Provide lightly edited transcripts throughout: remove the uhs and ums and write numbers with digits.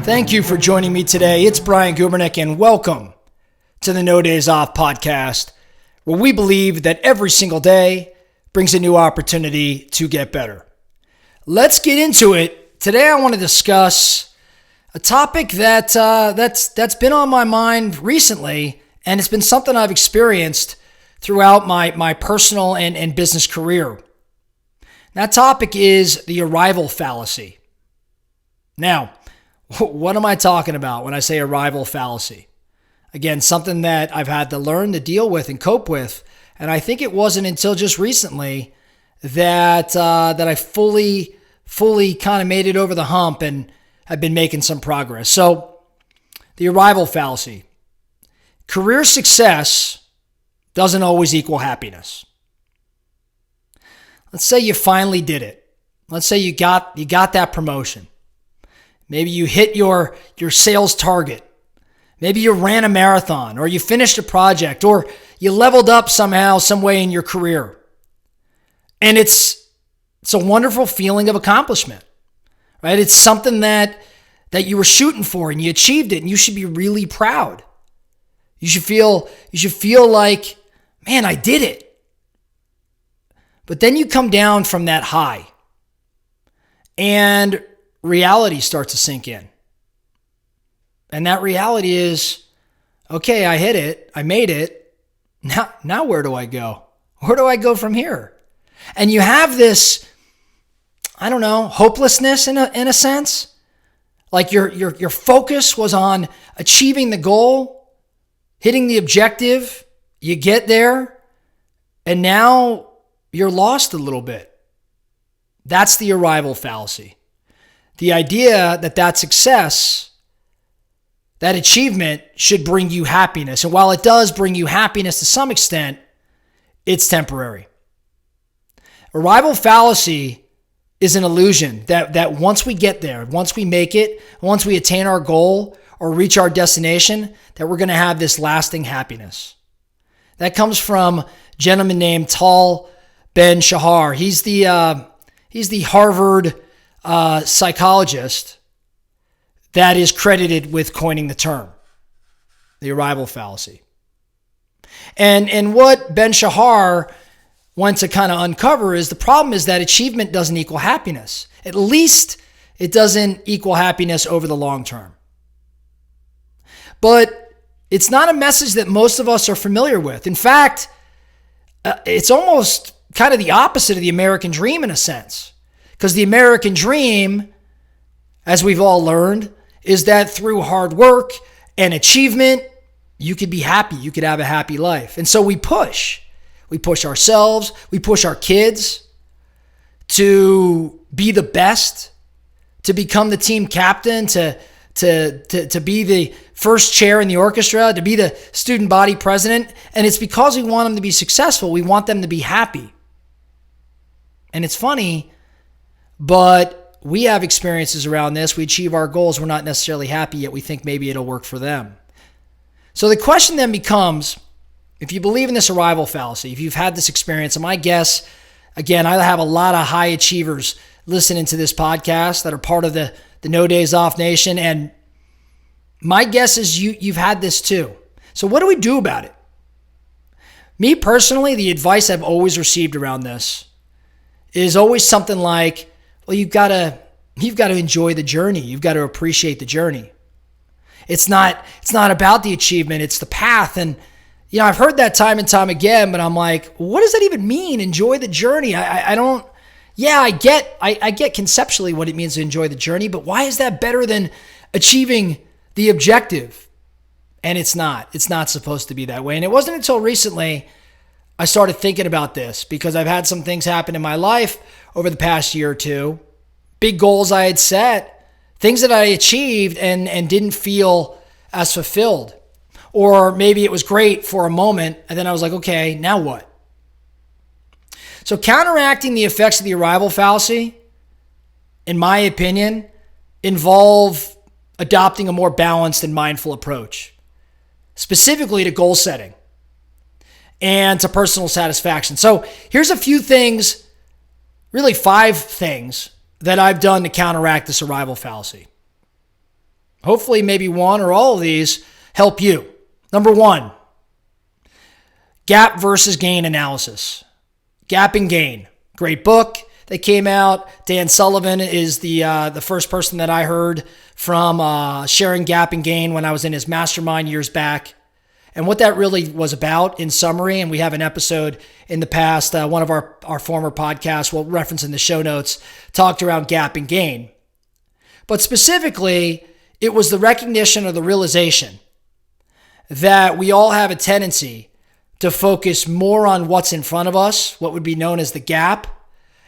Thank you for joining me today. It's Brian Gubernick, and welcome to the No Days Off podcast, where we believe that every single day brings a new opportunity to get better. Let's get into it. Today, I want to discuss a topic that's been on my mind recently, and it's been something I've experienced throughout my personal and business career. That topic is the arrival fallacy. Now, what am I talking about when I say arrival fallacy? Again, something that I've had to learn to deal with and cope with, and I think it wasn't until just recently that I fully kind of made it over the hump and have been making some progress. So, the arrival fallacy. Career success doesn't always equal happiness. Let's say you finally did it. Let's say you got that promotion. Maybe you hit your sales target. Maybe you ran a marathon, or you finished a project, or you leveled up somehow, some way in your career. And it's a wonderful feeling of accomplishment, right? It's something that you were shooting for and you achieved it, and you should be really proud. You should feel like, man, I did it. But then you come down from that high, and reality starts to sink in. And that reality is, okay, I hit it. I made it. Now where do I go? Where do I go from here? And you have this, hopelessness in a sense. Like your focus was on achieving the goal, hitting the objective. You get there, and now you're lost a little bit. That's the arrival fallacy. The idea that success, that achievement should bring you happiness. And while it does bring you happiness to some extent, it's temporary. Arrival fallacy is an illusion that once we get there, once we make it, once we attain our goal or reach our destination, that we're going to have this lasting happiness. That comes from a gentleman named Tal Ben-Shahar. He's the Harvard psychologist that is credited with coining the term, the arrival fallacy. And what Ben-Shahar wants to kind of uncover is the problem is that achievement doesn't equal happiness. At least it doesn't equal happiness over the long term. But it's not a message that most of us are familiar with. In fact, it's almost kind of the opposite of the American dream in a sense. Because the American dream, as we've all learned, is that through hard work and achievement, you could be happy. You could have a happy life. And so we push. We push ourselves. We push our kids to be the best, to become the team captain, to be the first chair in the orchestra, to be the student body president. And it's because we want them to be successful. We want them to be happy. And it's funny, but we have experiences around this. We achieve our goals. We're not necessarily happy, yet we think maybe it'll work for them. So the question then becomes, if you believe in this arrival fallacy, if you've had this experience, and my guess, again, I have a lot of high achievers listening to this podcast that are part of the No Days Off Nation, and my guess is you've had this too. So what do we do about it? Me personally, the advice I've always received around this is always something like, well, you've got to enjoy the journey. You've got to appreciate the journey. It's not about the achievement. It's the path. And, I've heard that time and time again, but I'm like, what does that even mean? Enjoy the journey. I get conceptually what it means to enjoy the journey, but why is that better than achieving the objective? And it's not supposed to be that way. And it wasn't until recently I started thinking about this, because I've had some things happen in my life over the past year or two, big goals I had set, things that I achieved and didn't feel as fulfilled. Or maybe it was great for a moment, and then I was like, okay, now what? So counteracting the effects of the arrival fallacy, in my opinion, involve adopting a more balanced and mindful approach, specifically to goal setting and to personal satisfaction. So here's a few things, really 5 things that I've done to counteract this arrival fallacy. hopefully maybe one or all of these help you. Number one, gap versus gain analysis. Gap and Gain. Great book that came out. Dan Sullivan is the first person that I heard from sharing Gap and Gain when I was in his mastermind years back. And what that really was about in summary, and we have an episode in the past, one of our former podcasts, we'll reference in the show notes, talked around Gap and Gain. But specifically, it was the recognition or the realization that we all have a tendency to focus more on what's in front of us, what would be known as the gap,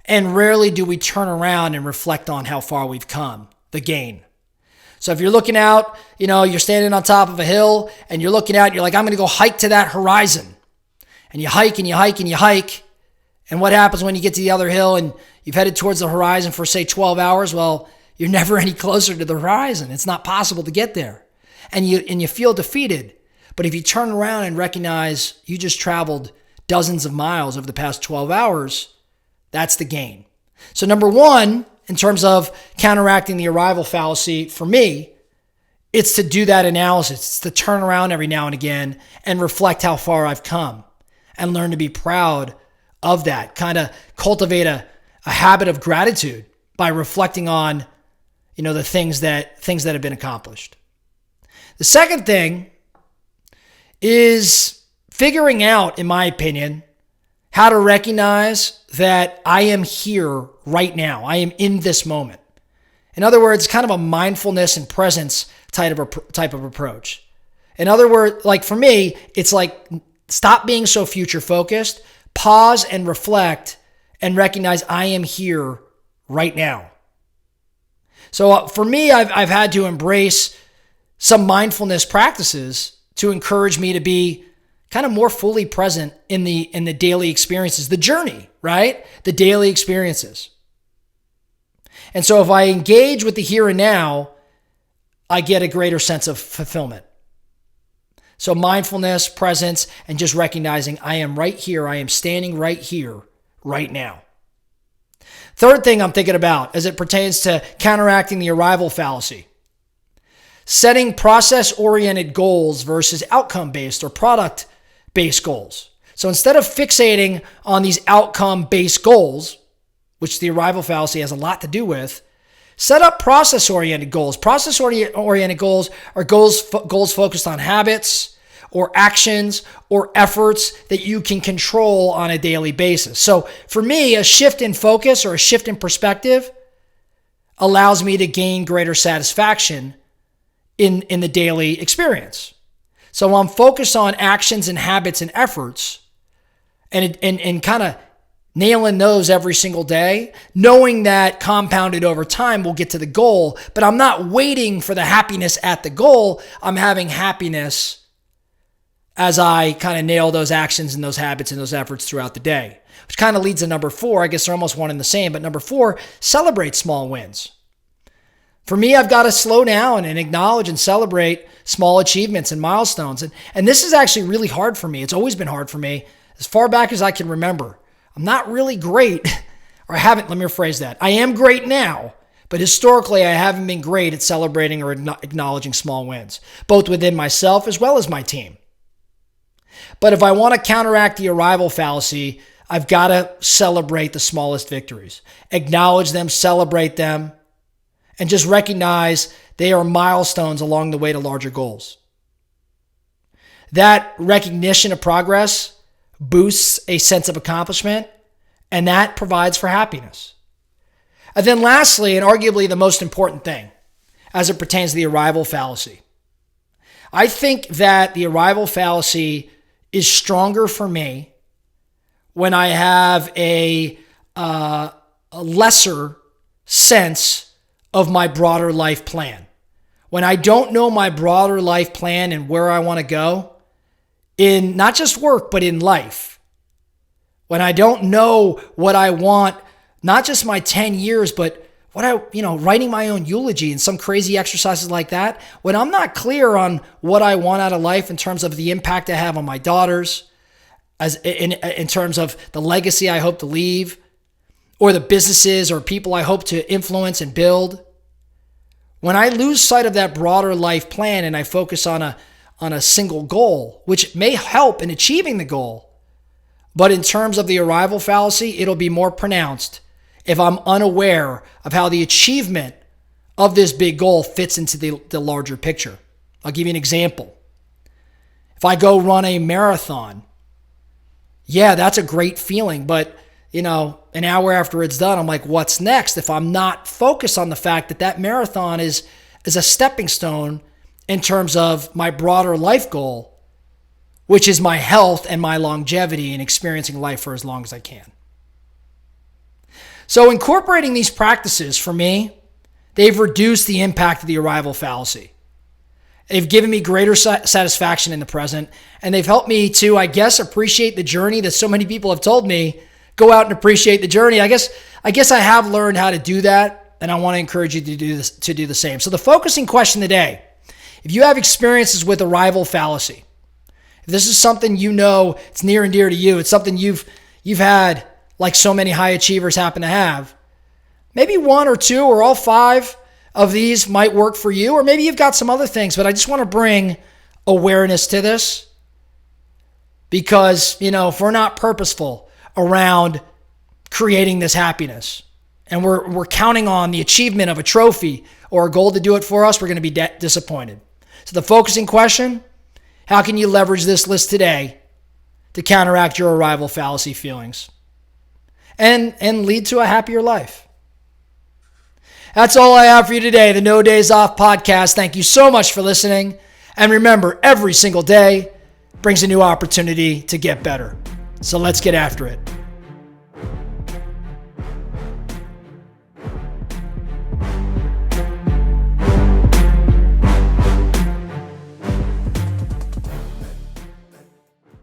and rarely do we turn around and reflect on how far we've come, the gain. So if you're looking out, you're standing on top of a hill and you're looking out, you're like, I'm going to go hike to that horizon. And you hike and you hike and you hike. And what happens when you get to the other hill and you've headed towards the horizon for, say, 12 hours? Well, you're never any closer to the horizon. It's not possible to get there. And you feel defeated. But if you turn around and recognize you just traveled dozens of miles over the past 12 hours, that's the gain. So number one, in terms of counteracting the arrival fallacy, for me, it's to do that analysis. It's to turn around every now and again and reflect how far I've come and learn to be proud of that. Kind of cultivate a habit of gratitude by reflecting on, the things that have been accomplished. The second thing is figuring out, in my opinion, how to recognize that I am here right now. I am in this moment. In other words, kind of a mindfulness and presence type of approach. In other words, like for me, it's like stop being so future focused, pause and reflect and recognize I am here right now. So for me, I've had to embrace some mindfulness practices to encourage me to be kind of more fully present in the daily experiences, the journey, right? The daily experiences. And so if I engage with the here and now, I get a greater sense of fulfillment. So mindfulness, presence, and just recognizing I am right here. I am standing right here, right now. Third thing I'm thinking about as it pertains to counteracting the arrival fallacy. Setting process-oriented goals versus outcome-based or product-based goals. So instead of fixating on these outcome-based goals, which the arrival fallacy has a lot to do with, set up process-oriented goals. Process-oriented goals are goals focused on habits or actions or efforts that you can control on a daily basis. So for me, a shift in focus or a shift in perspective allows me to gain greater satisfaction in the daily experience. So I'm focused on actions and habits and efforts and kind of nailing those every single day, knowing that compounded over time we'll get to the goal, but I'm not waiting for the happiness at the goal. I'm having happiness as I kind of nail those actions and those habits and those efforts throughout the day, which kind of leads to number 4. I guess they're almost one and the same, but number 4, celebrate small wins. For me, I've got to slow down and acknowledge and celebrate small achievements and milestones. And this is actually really hard for me. It's always been hard for me as far back as I can remember. I'm not really great, or I haven't, let me rephrase that. I am great now, but historically I haven't been great at celebrating or acknowledging small wins, both within myself as well as my team. But if I want to counteract the arrival fallacy, I've got to celebrate the smallest victories, acknowledge them, celebrate them, and just recognize they are milestones along the way to larger goals. That recognition of progress boosts a sense of accomplishment, and that provides for happiness. And then lastly, and arguably the most important thing as it pertains to the arrival fallacy, I think that the arrival fallacy is stronger for me when I have a lesser sense of my broader life plan. When I don't know my broader life plan and where I want to go in not just work, but in life. When I don't know what I want, not just my 10 years, but what writing my own eulogy and some crazy exercises like that. When I'm not clear on what I want out of life in terms of the impact I have on my daughters, as in terms of the legacy I hope to leave, or the businesses or people I hope to influence and build. When I lose sight of that broader life plan and I focus on a single goal, which may help in achieving the goal, but in terms of the arrival fallacy, it'll be more pronounced if I'm unaware of how the achievement of this big goal fits into the larger picture. I'll give you an example. If I go run a marathon, yeah, that's a great feeling, but an hour after it's done, I'm like, what's next? If I'm not focused on the fact that that marathon is a stepping stone in terms of my broader life goal, which is my health and my longevity and experiencing life for as long as I can. So incorporating these practices for me, they've reduced the impact of the arrival fallacy. They've given me greater satisfaction in the present, and they've helped me to, I guess, appreciate the journey that so many people have told me, go out and appreciate the journey. I guess I have learned how to do that, and I want to encourage you to do the same. So the focusing question today, if you have experiences with arrival fallacy, if this is something it's near and dear to you, it's something you've had, like so many high achievers happen to have, maybe one or two or all five of these might work for you, or maybe you've got some other things, but I just want to bring awareness to this because, if we're not purposeful around creating this happiness and we're counting on the achievement of a trophy or a goal to do it for us, we're going to be disappointed. So the focusing question, how can you leverage this list today to counteract your arrival fallacy feelings and lead to a happier life? That's all I have for you today, the No Days Off podcast. Thank you so much for listening. And remember, every single day brings a new opportunity to get better. So let's get after it.